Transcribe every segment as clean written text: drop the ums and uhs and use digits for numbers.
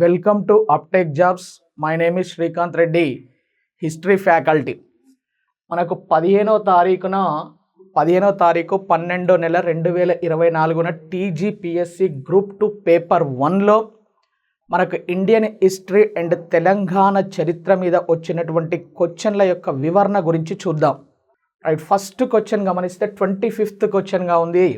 Welcome to అప్టెక్ jobs. My name is Srikanth Reddy, history faculty. మనకు 15వ తారీఖు 12వ నెల 2024 టీజీపీఎస్సీ గ్రూప్ 2 పేపర్ 1లో మనకు ఇండియన్ హిస్టరీ అండ్ తెలంగాణ చరిత్ర మీద వచ్చినటువంటి క్వశ్చన్ల యొక్క వివరణ గురించి చూద్దాం. రైట్, ఫస్ట్ క్వశ్చన్ గమనిస్తే 25th క్వశ్చన్గా ఉంది.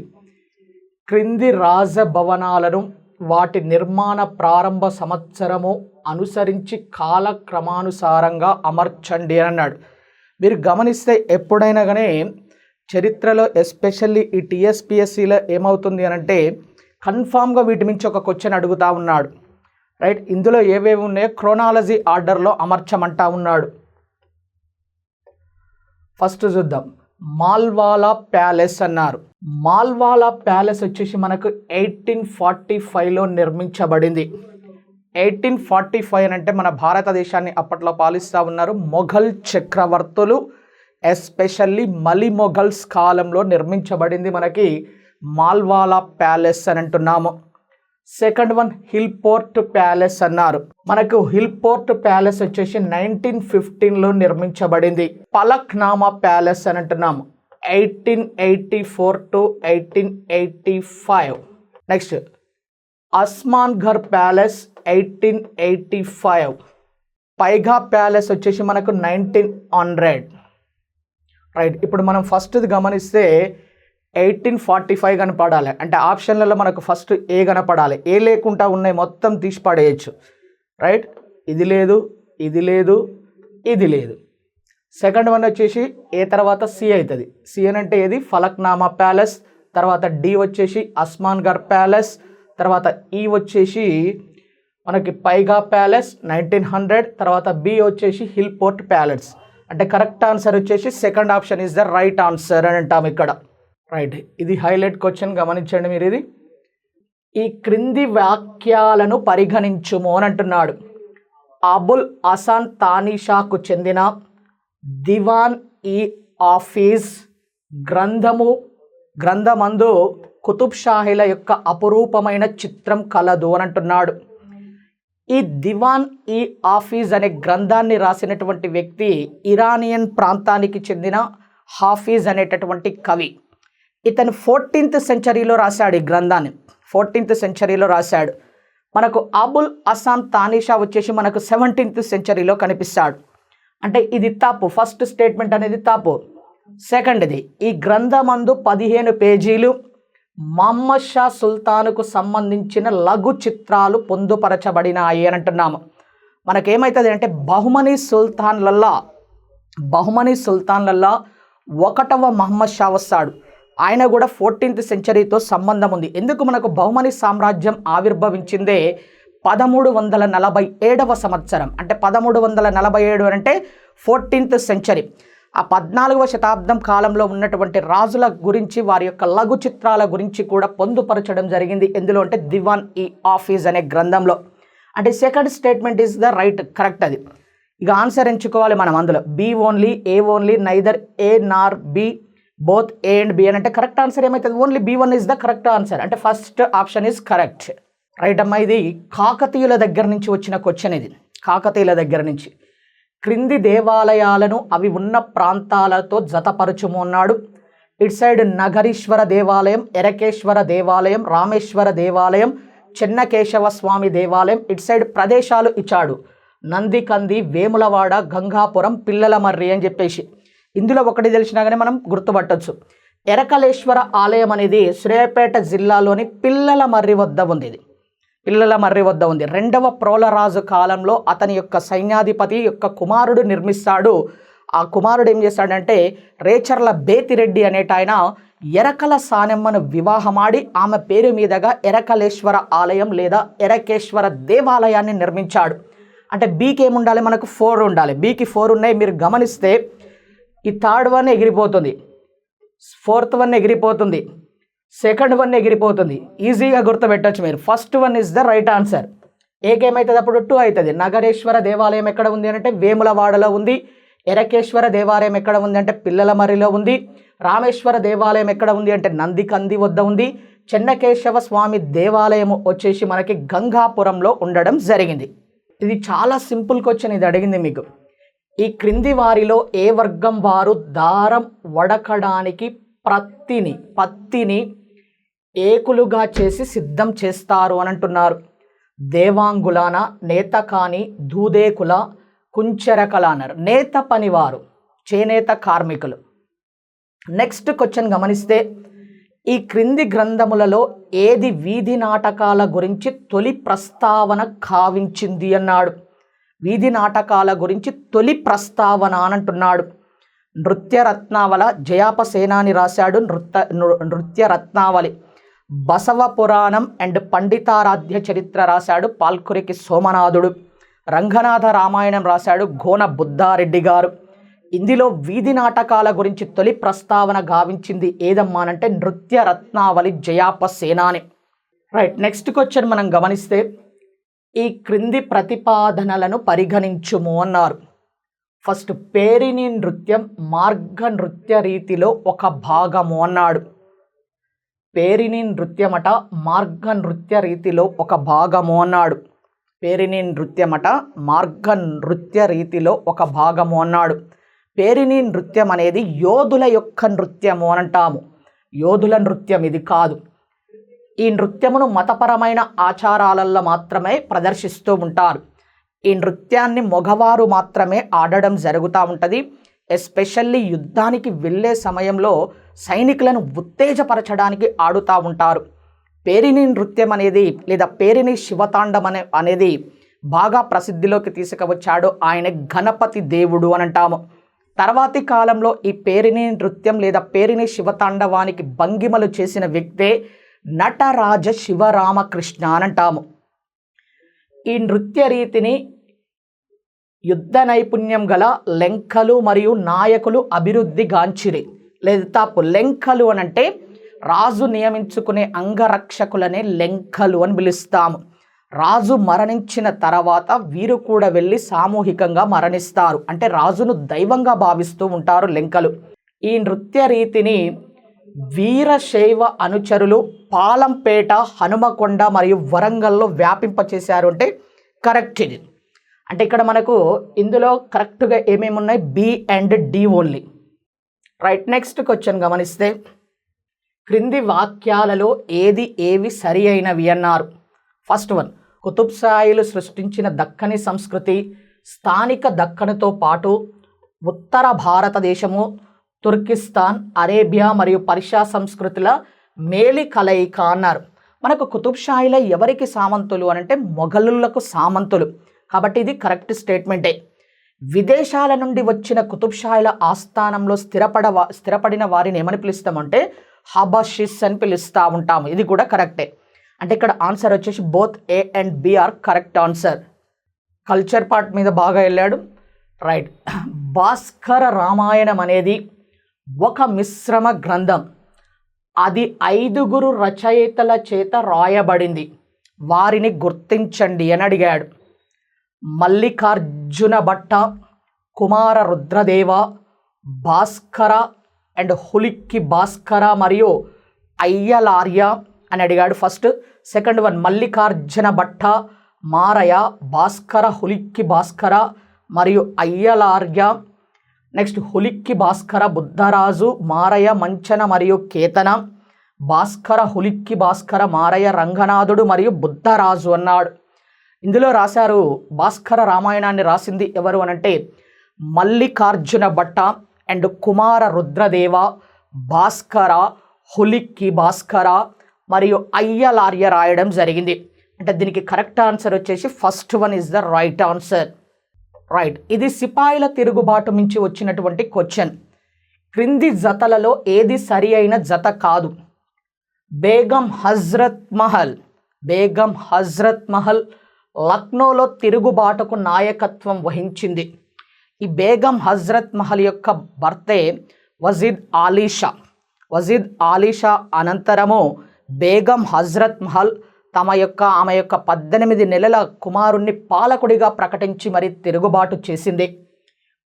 క్రింది రాజభవనాలను వాటి నిర్మాణ ప్రారంభ సంవత్సరము అనుసరించి కాలక్రమానుసారంగా అమర్చండి అని అన్నాడు. మీరు గమనిస్తే ఎప్పుడైనా కానీ చరిత్రలో ఎస్పెషల్లీ ఈ టీఎస్పీఎస్సీలో ఏమవుతుంది అని అంటే కన్ఫామ్గా వీటి నుంచి ఒక క్వశ్చన్ అడుగుతూ ఉన్నాడు. రైట్, ఇందులో ఏవేవి ఉన్నాయో క్రోనాలజీ ఆర్డర్లో అమర్చమంటా ఉన్నాడు. ఫస్ట్ చూద్దాం. మాల్వాలా ప్యాలెస్ అన్నారు. మాల్వాలా ప్యాలెస్ వచ్చేసి మనకు 1845లో నిర్మించబడింది. 1845 అని అంటే మన భారతదేశాన్ని అప్పట్లో పాలిస్తూ ఉన్నారు మొఘల్ చక్రవర్తులు, ఎస్పెషల్లీ మలి మొఘల్స్ కాలంలో నిర్మించబడింది మనకి మాల్వాలా ప్యాలెస్ అని అంటున్నాము. Second one hill port palace అన్నారు. మనకు హిల్ పోర్ట్ ప్యాలెస్ వచ్చేసి 1915లో నిర్మించబడింది. పలక్నామా ప్యాలెస్ అని అంటున్నాము 1884 to 1885. Next అస్మాన్ఘర్ palace 1885. పైగా ప్యాలెస్ వచ్చేసి మనకు 1900. రైట్, ఇప్పుడు మనం ఫస్ట్ది గమనిస్తే 1845 కనపడాలి. అంటే ఆప్షన్లలో మనకు ఫస్ట్ ఏ కనపడాలి. ఏ లేకుండా ఉన్నాయి మొత్తం తీసి పడేయచ్చు. రైట్, ఇది లేదు, ఇది లేదు, ఇది లేదు. సెకండ్ వన్ వచ్చేసి ఏ తర్వాత సి అవుతుంది. సి అని అంటే ఏది ఫలక్నామా ప్యాలెస్, తర్వాత డి వచ్చేసి అస్మాన్ఘర్ ప్యాలెస్, తర్వాత ఈ వచ్చేసి మనకి పైగా ప్యాలెస్ 1900, తర్వాత బి వచ్చేసి హిల్ పోర్ట్ ప్యాలెస్. అంటే కరెక్ట్ ఆన్సర్ వచ్చేసి second option is the right answer అని అంటాం ఇక్కడ. రైట్, ఇది హైలైట్ క్వశ్చన్ గమనించండి మీరు. ఇది ఈ క్రింది వాక్యాలను పరిగణించుము అని అంటున్నాడు. అబుల్ హసన్ తానీషాకు చెందిన దివాన్ ఈ ఆఫీస్ గ్రంథమందు కుతుబ్ షాహీల యొక్క అపురూపమైన చిత్రం కలదు అని అంటున్నాడు. ఈ దివాన్ ఈ ఆఫీస్ అనే గ్రంథాన్ని రాసినటువంటి వ్యక్తి ఇరానియన్ ప్రాంతానికి చెందిన హాఫీజ్ అనేటటువంటి కవి. ఇతను 14th సెంచరీలో రాశాడు ఈ గ్రంథాన్ని. 14th సెంచరీలో రాశాడు. మనకు అబుల్ హసన్ తానీషా వచ్చేసి మనకు 17th సెంచరీలో కనిపిస్తాడు. అంటే ఇది తప్పు. ఫస్ట్ స్టేట్మెంట్ అనేది తప్పు. సెకండ్ది, ఈ గ్రంథమందు 15 పేజీలు మహమ్మద్ షా సుల్తాన్కు సంబంధించిన లఘు చిత్రాలు పొందుపరచబడినాయి అని అంటున్నాము. మనకేమవుతుంది అంటే బహుమనీ సుల్తాన్లల్లా 1వ మహమ్మద్ షా వస్తాడు. ఆయన కూడా 14th సెంచరీతో సంబంధం ఉంది. ఎందుకు మనకు బహుమనీ సామ్రాజ్యం ఆవిర్భవించిందే 1347వ సంవత్సరం. అంటే 1347 అంటే 14th సెంచరీ. ఆ 14వ శతాబ్దం కాలంలో ఉన్నటువంటి రాజుల గురించి, వారి యొక్క లఘు చిత్రాల గురించి కూడా పొందుపరచడం జరిగింది. ఎందులో అంటే దివాన్ ఈ ఆఫీస్ అనే గ్రంథంలో. అంటే second statement is the right, correct. అది ఇక ఆన్సర్ ఎంచుకోవాలి మనం. అందులో B only, A only, neither A nor B, both A and B అని అంటే కరెక్ట్ ఆన్సర్ ఏమవుతుంది? Only B1 is the correct answer. అంటే first option is correct. Right అమ్మా. ఇది కాకతీయుల దగ్గర నుంచి వచ్చిన క్వశ్చన్. ఇది కాకతీయుల దగ్గర నుంచి. క్రింది దేవాలయాలను అవి ఉన్న ప్రాంతాలతో జతపరచుము అన్నాడు. ఇటు సైడ్ నగరీశ్వర దేవాలయం, ఎరకేశ్వర దేవాలయం, రామేశ్వర దేవాలయం, చెన్నకేశవ స్వామి దేవాలయం. ఇటు సైడ్ ప్రదేశాలు ఇచ్చాడు. నందికంది, వేములవాడ, గంగాపురం, పిల్లలమర్రి అని చెప్పేసి. ఇందులో ఒకటి తెలిసినా కానీ మనం గుర్తుపట్టవచ్చు. ఎరకలేశ్వర ఆలయం అనేది సూర్యాపేట జిల్లాలోని పిల్లలమర్రి వద్ద ఉంది. ఇది పిల్లలమర్రి వద్ద ఉంది. 2వ ప్రోలరాజు కాలంలో అతని యొక్క సైన్యాధిపతి యొక్క కుమారుడు నిర్మిస్తాడు. ఆ కుమారుడు ఏం చేస్తాడంటే రేచర్ల బేతిరెడ్డి అనేటాయన ఎరకల సానెమ్మను వివాహమాడి ఆమె పేరు మీదుగా ఎరకలేశ్వర ఆలయం లేదా ఎరకేశ్వర దేవాలయాన్ని నిర్మించాడు. అంటే బీకి ఏముండాలి? మనకు 4 ఉండాలి. బీకి 4 ఉన్నాయి. మీరు గమనిస్తే ఈ థర్డ్ వన్ ఎగిరిపోతుంది, ఫోర్త్ వన్ ఎగిరిపోతుంది, సెకండ్ వన్ ఎగిరిపోతుంది. ఈజీగా గుర్తుపెట్టచ్చు మీరు. First one is the right answer. ఏకేమవుతుంది అప్పుడు 2 అవుతుంది. నగరేశ్వర దేవాలయం ఎక్కడ ఉంది అంటే వేములవాడలో ఉంది. ఎరకేశ్వర దేవాలయం ఎక్కడ ఉంది అంటే పిల్లలమర్రిలో ఉంది. రామేశ్వర దేవాలయం ఎక్కడ ఉంది అంటే నందికంది వద్ద ఉంది. చెన్నకేశవ స్వామి దేవాలయం వచ్చేసి మనకి గంగాపురంలో ఉండడం జరిగింది. ఇది చాలా సింపుల్ క్వశ్చన్, ఇది అడిగింది మీకు. ఈ క్రింది వారిలో ఏ వర్గం వారు దారం వడకడానికి పత్తిని ఏకులుగా చేసి సిద్ధం చేస్తారు అని అంటున్నారు. దేవాంగులాన, నేతకాని, దూదేకుల, కుంచెరకల అన్నారు. నేత పనివారు, చేనేత కార్మికులు. నెక్స్ట్ క్వశ్చన్ గమనిస్తే, ఈ క్రింది గ్రంథములలో ఏది వీధి నాటకాల గురించి తొలి ప్రస్తావన కావించింది అన్నాడు. వీధి నాటకాల గురించి తొలి ప్రస్తావన అని అంటున్నాడు. నృత్య రత్నావళ జయాప సేనాని రాశాడు. నృత్య రత్నావళి. బసవ పురాణం అండ్ పండితారాధ్య చరిత్ర రాశాడు పాల్కురికి సోమనాథుడు. రంగనాథ రామాయణం రాశాడు గోన బుద్ధారెడ్డి గారు. ఇందులో వీధి నాటకాల గురించి తొలి ప్రస్తావన గావించింది ఏదమ్మానంటే నృత్య రత్నావళి జయాప సేనాని. రైట్, నెక్స్ట్ క్వశ్చన్ మనం గమనిస్తే, ఈ క్రింది ప్రతిపాదనలను పరిగణించుము అన్నారు. ఫస్ట్, పేరిణి నృత్యం మార్గ నృత్య రీతిలో ఒక భాగము అన్నాడు. పేరిణి నృత్యమట మార్గ నృత్య రీతిలో ఒక భాగము అన్నాడు. పేరిణి నృత్యమట మార్గ నృత్య రీతిలో ఒక భాగము అన్నాడు. పేరిణి నృత్యం అనేది యోధుల యొక్క నృత్యము అని అంటాము. యోధుల నృత్యం ఇది కాదు. ఈ నృత్యమును మతపరమైన ఆచారాలలో మాత్రమే ప్రదర్శిస్తూ ఉంటారు. ఈ నృత్యాన్ని మగవారు మాత్రమే ఆడడం జరుగుతూ ఉంటుంది. ఎస్పెషల్లీ యుద్ధానికి వెళ్ళే సమయంలో సైనికులను ఉత్తేజపరచడానికి ఆడుతూ ఉంటారు. పేరిణి నృత్యం అనేది లేదా పేరిణి శివతాండం అనేది బాగా ప్రసిద్ధిలోకి తీసుకువచ్చాడు ఆయన గణపతి దేవుడు అని అంటాము. తర్వాతి కాలంలో ఈ పేరిణి నృత్యం లేదా పేరిణి శివతాండవానికి భంగిమలు చేసిన వ్యక్తే నటరాజ శివరామకృష్ణ అని అంటాము. ఈ నృత్య రీతిని యుద్ధ నైపుణ్యం గల లెంకలు మరియు నాయకులు అభివృద్ధి గాంచిరి. లేదా తప్పు, లెంకలు అని అంటే రాజు నియమించుకునే అంగరక్షకులనే లెంకలు అని పిలుస్తాము. రాజు మరణించిన తర్వాత వీరు కూడా వెళ్ళి సామూహికంగా మరణిస్తారు. అంటే రాజును దైవంగా భావిస్తూ ఉంటారు లెంకలు. ఈ నృత్య రీతిని వీరశైవ అనుచరులు పాలంపేట, హనుమకొండ మరియు వరంగల్లో వ్యాపింపచేశారు అంటే కరెక్ట్ ఇది. అంటే ఇక్కడ మనకు ఇందులో కరెక్ట్గా ఏమేమి ఉన్నాయి, B and D only. Right, next question గమనిస్తే, క్రింది వాక్యాలలో ఏవి సరి అయినవి అన్నారు. ఫస్ట్ వన్, కుతుబ్ షాహీలు సృష్టించిన దక్కని సంస్కృతి స్థానిక దక్కనుతో పాటు ఉత్తర భారతదేశము, తుర్కిస్తాన్, అరేబియా మరియు పర్షియా సంస్కృతుల మేలి కలయిక అన్నారు. మనకు కుతుబ్ షాహీల ఎవరికి సామంతులు అనంటే మొఘలులకు సామంతులు. కాబట్టి ఇది కరెక్ట్ స్టేట్మెంటే. విదేశాల నుండి వచ్చిన కుతుబ్ షాహీల ఆస్థానంలో స్థిరపడిన వారిని ఏమని పిలుస్తామంటే హబషిస్ అని పిలుస్తూ ఉంటాము. ఇది కూడా కరెక్టే. అంటే ఇక్కడ ఆన్సర్ వచ్చేసి both A and B are correct answer. Culture part మీద బాగా వెళ్ళాడు. రైట్, భాస్కర రామాయణం అనేది ఒక మిశ్రమ గ్రంథం. అది 5 రచయితల చేత రాయబడింది. వారిని గుర్తించండి అని అడిగాడు. మల్లికార్జున భట్ట, కుమార రుద్రదేవ, భాస్కర అండ్ హులిక్కి భాస్కర మరియు అయ్యలార్య అని అడిగాడు. First. Second one, Mallikarjuna Bhatta, Maraya, Bhaskara, Hulikki Bhaskara మరియు అయ్యలార్య. నెక్స్ట్ హులిక్కి భాస్కర బుద్ధరాజు, మారయ మంచన మరియు కేతన, భాస్కర హులిక్కి భాస్కర మారయ రంగనాథుడు మరియు బుద్ధరాజు అన్నాడు. ఇందులో రాశారు భాస్కర రామాయణాన్ని రాసింది ఎవరు అనంటే మల్లికార్జున భట్ట అండ్ కుమార రుద్రదేవ, భాస్కర, హులిక్కి భాస్కర మరియు అయ్యలార్య రాయడం జరిగింది. అంటే దీనికి కరెక్ట్ ఆన్సర్ వచ్చేసి first one is the right answer. Right, ఇది సిపాయిల తిరుగుబాటు నుంచి వచ్చినటువంటి క్వశ్చన్. క్రింది జతలలో ఏది సరి అయిన జత కాదు? బేగం హజ్రత్ మహల్ లక్నోలో తిరుగుబాటుకు నాయకత్వం వహించింది. ఈ బేగం హజ్రత్ మహల్ యొక్క భర్తే వజీద్ ఆలీ షా అనంతరము బేగం హజ్రత్ మహల్ ఆమె యొక్క 18 నెలల కుమారుణ్ణి పాలకుడిగా ప్రకటించి మరి తిరుగుబాటు చేసింది.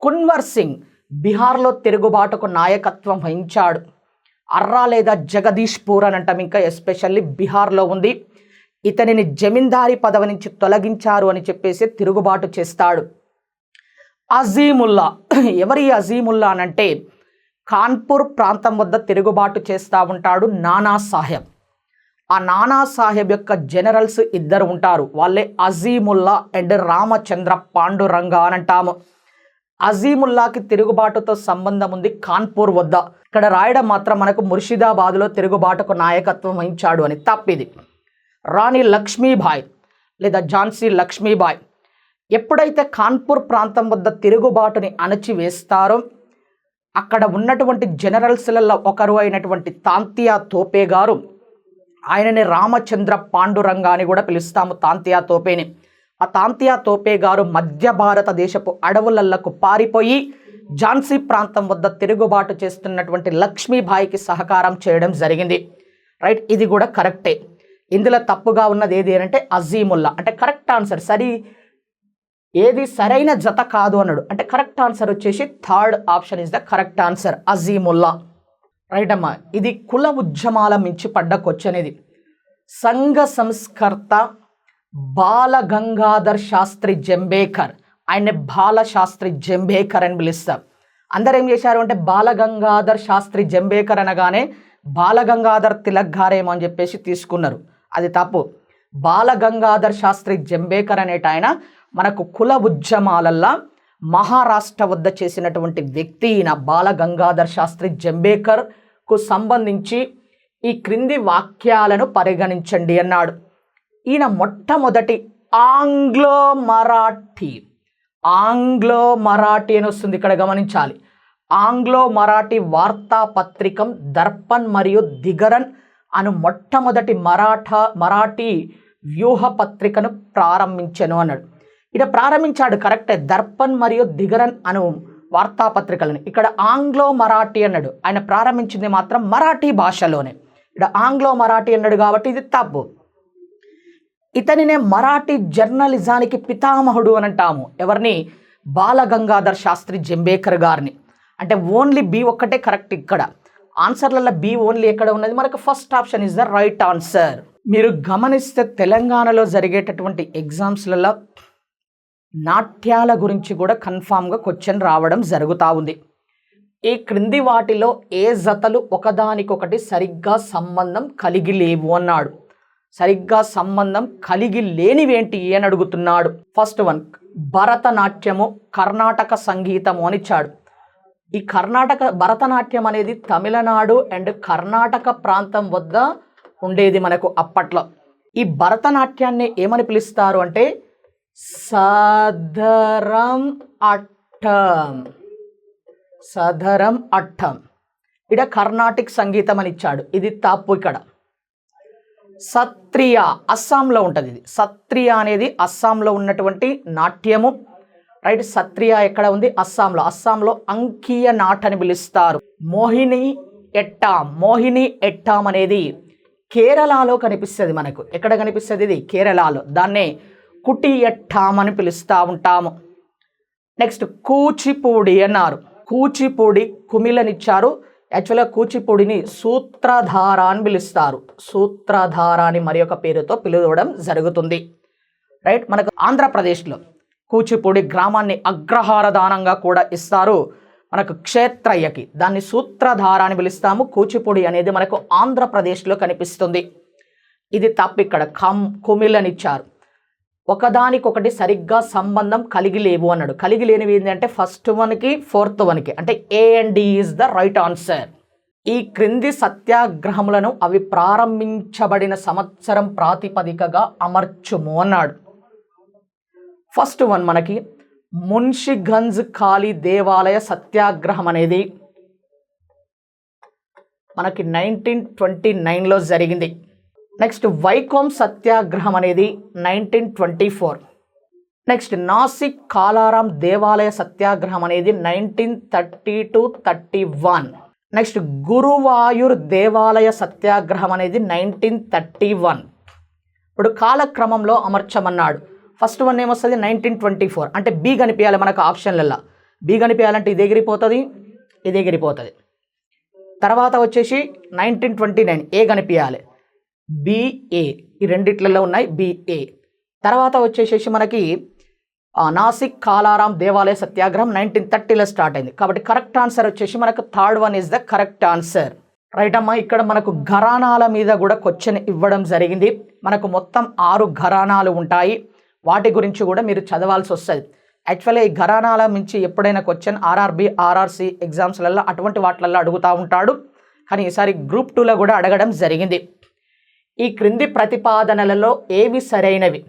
కున్వర్ సింగ్ బీహార్లో తిరుగుబాటుకు నాయకత్వం వహించాడు. అర్రా లేదా జగదీష్పూర్ అని అంటాం, ఇంకా ఎస్పెషల్లీ బీహార్లో ఉంది. ఇతనిని జమీందారీ పదవి నుంచి తొలగించారు అని చెప్పేసి తిరుగుబాటు చేస్తాడు. అజీముల్లా, ఎవరి అజీముల్లా అనంటే కాన్పూర్ ప్రాంతం వద్ద తిరుగుబాటు చేస్తూ ఉంటాడు నానా సాహెబ్. ఆ నానా సాహెబ్ యొక్క జనరల్స్ ఇద్దరు ఉంటారు, వాళ్ళే అజీముల్లా అండ్ రామచంద్ర పాండురంగ అని అంటాము. అజీముల్లాకి తిరుగుబాటుతో సంబంధం ఉంది కాన్పూర్ వద్ద. ఇక్కడ రాయడం మాత్రం మనకు ముర్షిదాబాద్లో తిరుగుబాటుకు నాయకత్వం వహించాడు అని, తప్పిది. రాణి లక్ష్మీబాయి లేదా ఝాన్సీ లక్ష్మీబాయి ఎప్పుడైతే కాన్పూర్ ప్రాంతం వద్ద తిరుగుబాటుని అణచివేస్తారో అక్కడ ఉన్నటువంటి జనరల్స్లలో ఒకరు అయినటువంటి తాంతియా తోపే గారు, ఆయనని రామచంద్ర పాండురంగ అని కూడా పిలుస్తాము, తాంతియా తోపేని. ఆ తాంతియా తోపే గారు మధ్య భారతదేశపు అడవులకు పారిపోయి ఝాన్సీ ప్రాంతం వద్ద తిరుగుబాటు చేస్తున్నటువంటి లక్ష్మీబాయికి సహకారం చేయడం జరిగింది. రైట్, ఇది కూడా కరెక్టే. ఇందులో తప్పుగా ఉన్నది ఏది అంటే అజీముల్లా, అంటే కరెక్ట్ ఆన్సర్. ఏది సరైన జత కాదు అన్నాడు, అంటే కరెక్ట్ ఆన్సర్ వచ్చేసి third option is the correct answer, Azimullah. Right అమ్మా. ఇది కుల ఉద్యమాల మించి పడ్డ క్వశ్చన్. ఇది సంఘ సంస్కర్త బాల గంగాధర్ శాస్త్రి జంబేకర్, ఆయన్ని బాల శాస్త్రి జంబేకర్ అని పిలుస్తాం. అందరు ఏం చేశారు అంటే బాల గంగాధర్ శాస్త్రి జంబేకర్ అనగానే బాల గంగాధర్ తిలక్ గారేమో అని చెప్పేసి తీసుకున్నారు, అది తప్పు. బాల గంగాధర్ శాస్త్రి జంబేకర్ అనేట ఆయన మనకు కుల ఉద్యమాలల్లో మహారాష్ట్ర వద్ద చేసినటువంటి వ్యక్తి. ఈయన బాల గంగాధర్ శాస్త్రి జంబేకర్కు సంబంధించి ఈ క్రింది వాక్యాలను పరిగణించండి అన్నాడు. ఈయన మొట్టమొదటి ఆంగ్లో మరాఠీ అని వస్తుంది, ఇక్కడ గమనించాలి. ఆంగ్లో మరాఠీ వార్తాపత్రికం దర్పణ్ మరియు దిగరన్ అను మొట్టమొదటి మరాఠీ వ్యూహ పత్రికను ప్రారంభించను అన్నాడు. ఇక్కడ ప్రారంభించాడు కరెక్టే, దర్పణ్ మరియు దిగరన్ అను వార్తాపత్రికలను. ఇక్కడ ఆంగ్లో మరాఠీ అన్నాడు, ఆయన ప్రారంభించింది మాత్రం మరాఠీ భాషలోనే. ఇక్కడ ఆంగ్లో మరాఠీ అన్నాడు కాబట్టి ఇది తప్పు. ఇతనినే మరాఠీ జర్నలిజానికి పితామహుడు అని అంటాము. ఎవరిని? బాల గంగాధర్ శాస్త్రి జంబేకర్ గారిని. అంటే ఓన్లీ బి ఒక్కటే కరెక్ట్. ఇక్కడ ఆన్సర్లలో బి ఓన్లీ ఎక్కడ ఉన్నది? మనకు first option is the right answer. మీరు గమనిస్తే తెలంగాణలో జరిగేటటువంటి ఎగ్జామ్స్లలో నాట్యాల గురించి కూడా కన్ఫామ్గా క్వశ్చన్ రావడం జరుగుతూ ఉంది. ఈ క్రింది వాటిలో ఏ జతలు ఒకదానికొకటి సరిగ్గా సంబంధం కలిగి లేవు అన్నాడు. సరిగ్గా సంబంధం కలిగి లేనివేంటి అని అడుగుతున్నాడు. ఫస్ట్ వన్, భరతనాట్యము కర్ణాటక సంగీతము అని ఇచ్చాడు. ఈ భరతనాట్యం అనేది తమిళనాడు అండ్ కర్ణాటక ప్రాంతం వద్ద ఉండేది మనకు అప్పట్లో. ఈ భరతనాట్యాన్ని ఏమని పిలుస్తారు అంటే సదరం అట్టం. ఇక్కడ కర్ణాటిక్ సంగీతం అని ఇచ్చాడు, ఇది తప్పు. ఇక్కడ సత్రియా అస్సాంలో ఉంటుంది. ఇది సత్రియా అనేది అస్సాంలో ఉన్నటువంటి నాట్యము. రైట్, సత్రియా ఎక్కడ ఉంది? అస్సాంలో అంకీయ నాట్ అని పిలుస్తారు. మోహిని ఎట్టాం అనేది కేరళలో కనిపిస్తుంది మనకు. ఎక్కడ కనిపిస్తుంది? ఇది కేరళలో. దాన్నే కుటియట్టాం అని పిలుస్తూ ఉంటాము. నెక్స్ట్ కూచిపూడి అన్నారు. కూచిపూడి కుమిలనిచ్చారు. యాక్చువల్గా కూచిపూడిని సూత్రధార అని పిలుస్తారు. సూత్రధార అని మరి ఒక పేరుతో పిలవడం జరుగుతుంది. రైట్, మనకు ఆంధ్రప్రదేశ్లో కూచిపూడి గ్రామాన్ని అగ్రహార దానంగా కూడా ఇస్తారు మనకు క్షేత్రయ్యకి. దాన్ని సూత్రధార అని పిలుస్తాము. కూచిపూడి అనేది మనకు ఆంధ్రప్రదేశ్లో కనిపిస్తుంది. ఇది తప్పు. ఇక్కడ కుమిలనిచ్చారు. ఒకదానికొకటి సరిగ్గా సంబంధం కలిగి లేవు అన్నాడు. కలిగి లేనివి ఏంటంటే ఫస్ట్ వన్కి ఫోర్త్ వన్కి, అంటే A and D is the right answer. ఈ క్రింది సత్యాగ్రహములను అవి ప్రారంభించబడిన సంవత్సరం ప్రాతిపదికగా అమర్చుము అన్నాడు. ఫస్ట్ వన్ మనకి మున్షిగంజ్ ఖాళీ దేవాలయ సత్యాగ్రహం అనేది మనకి 1929లో జరిగింది. నెక్స్ట్ వైకోమ్ సత్యాగ్రహం అనేది 1924. నెక్స్ట్ నాసిక్ కాలారాం దేవాలయ సత్యాగ్రహం అనేది 1930-31. నెక్స్ట్ గురువాయూర్ దేవాలయ సత్యాగ్రహం అనేది 1931. ఇప్పుడు కాలక్రమంలో అమర్చమన్నాడు. ఫస్ట్ వన్ ఏమొస్తుంది? 1924. అంటే బి కనిపించాలి మనకు ఆప్షన్లలో. బి కనిపించాలంటే ఇది ఎగిరిపోతుంది, ఇది ఎగిరిపోతుంది. తర్వాత వచ్చేసి 1929 ఏ కనిపించాలి, బిఏ, ఈ రెండిట్లలో ఉన్నాయి బిఏ. తర్వాత వచ్చేసేసి మనకి నాసిక్ కాలారాం దేవాలయ సత్యాగ్రహం 1930లో స్టార్ట్ అయింది. కాబట్టి కరెక్ట్ ఆన్సర్ వచ్చేసి మనకు third one is the correct answer. Right అమ్మా. ఇక్కడ మనకు ఘరానాల మీద కూడా క్వశ్చన్ ఇవ్వడం జరిగింది. మనకు మొత్తం 6 ఘరానాలు ఉంటాయి, వాటి గురించి కూడా మీరు చదవాల్సి వస్తుంది. యాక్చువల్గా ఈ ఘరానాల నుంచి ఎప్పుడైనా క్వశ్చన్ ఆర్ఆర్బి ఆర్ఆర్సి ఎగ్జామ్స్లలో అటువంటి వాటిలలో అడుగుతూ ఉంటాడు, కానీ ఈసారి గ్రూప్ 2లో కూడా అడగడం జరిగింది. ఈ క్రింది ప్రతిపాదనలలో ఏవి సరైనవి?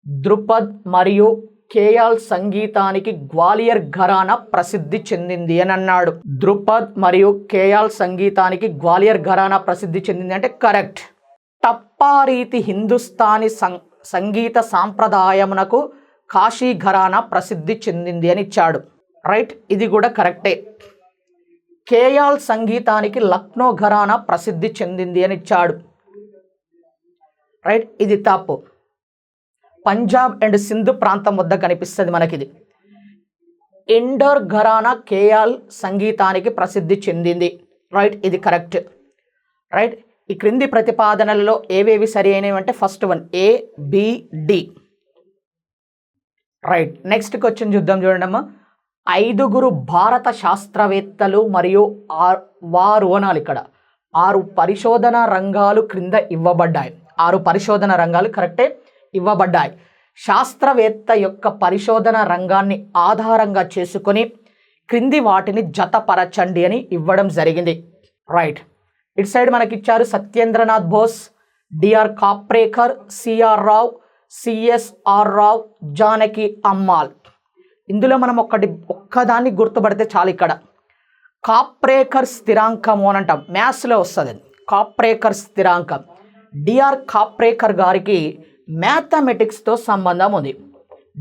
ధ్రుపద్ మరియు ఖేయాల్ సంగీతానికి గ్వాలియర్ ఘరానా ప్రసిద్ధి చెందింది అని అన్నాడు. ధ్రుపద్ మరియు ఖేయాల్ సంగీతానికి గ్వాలియర్ ఘరానా ప్రసిద్ధి చెందింది అంటే కరెక్ట్. టప్పా రీతి హిందుస్థానీ సంగీత సాంప్రదాయమునకు కాశీ ఘరానా ప్రసిద్ధి చెందింది అని ఇచ్చాడు. రైట్, ఇది కూడా కరెక్టే. ఖేయాల్ సంగీతానికి లక్నో ఘరానా ప్రసిద్ధి చెందింది అని ఇచ్చాడు. రైట్, ఇది తప్పు. పంజాబ్ అండ్ సింధు ప్రాంతం వద్ద కనిపిస్తుంది మనకిది. ఇండోర్ ఘరానా ఖేయాల్ సంగీతానికి ప్రసిద్ధి చెందింది. రైట్, ఇది కరెక్ట్. రైట్, ఈ క్రింది ప్రతిపాదనలలో ఏవేవి సరి అయినవి అంటే first one A, B, D. Right, next question చూద్దాం. చూడండి, 5 భారత శాస్త్రవేత్తలు మరియు వారు అనాలి ఇక్కడ 6 పరిశోధన రంగాలు క్రింద ఇవ్వబడ్డాయి. 6 పరిశోధన రంగాలు కరెక్టే ఇవ్వబడ్డాయి. శాస్త్రవేత్త యొక్క పరిశోధన రంగాన్ని ఆధారంగా చేసుకొని క్రింది వాటిని జతపరచండి అని ఇవ్వడం జరిగింది. రైట్, ఇటు సైడ్ మనకి ఇచ్చారు Satyendranath Bose, D R Kaprekar, C R Rao, C S R Rao, Janaki Ammal. ఇందులో మనం ఒక్కదాన్ని గుర్తుపడితే చాలు. ఇక్కడ కాప్రేకర్ స్థిరాంకము అని అంటాం, మ్యాథ్స్లో వస్తుంది. కాప్రేకర్ స్థిరాంకం. డిఆర్ కాప్రేకర్ గారికి మ్యాథమెటిక్స్తో సంబంధం ఉంది.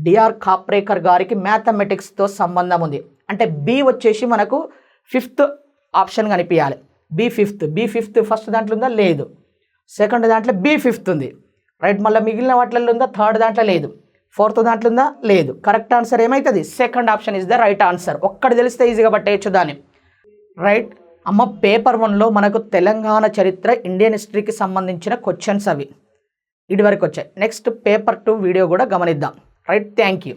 డిఆర్ కాప్రేకర్ గారికి మ్యాథమెటిక్స్తో సంబంధం ఉంది. అంటే బి వచ్చేసి మనకు 5th ఆప్షన్ కనిపించాలి. బి ఫిఫ్త్ ఫస్ట్ దాంట్లో ఉందా? లేదు. సెకండ్ దాంట్లో బి 5th ఉంది. రైట్, మళ్ళీ మిగిలిన వాటిల్లో ఉందా? థర్డ్ దాంట్లో లేదు. 4th దాంట్లో ఉందా? లేదు. కరెక్ట్ ఆన్సర్ ఏమవుతుంది? Second option is the right answer. ఒక్కటి తెలిస్తే ఈజీగా పట్టేయచ్చు దాన్ని. రైట్ అమ్మ, పేపర్ 1లో మనకు తెలంగాణ చరిత్ర, ఇండియన్ హిస్టరీకి సంబంధించిన క్వశ్చన్స్ అవి ఇటు వరకు వచ్చాయి. నెక్స్ట్ పేపర్ 2 వీడియో కూడా గమనిద్దాం. Right, thank you.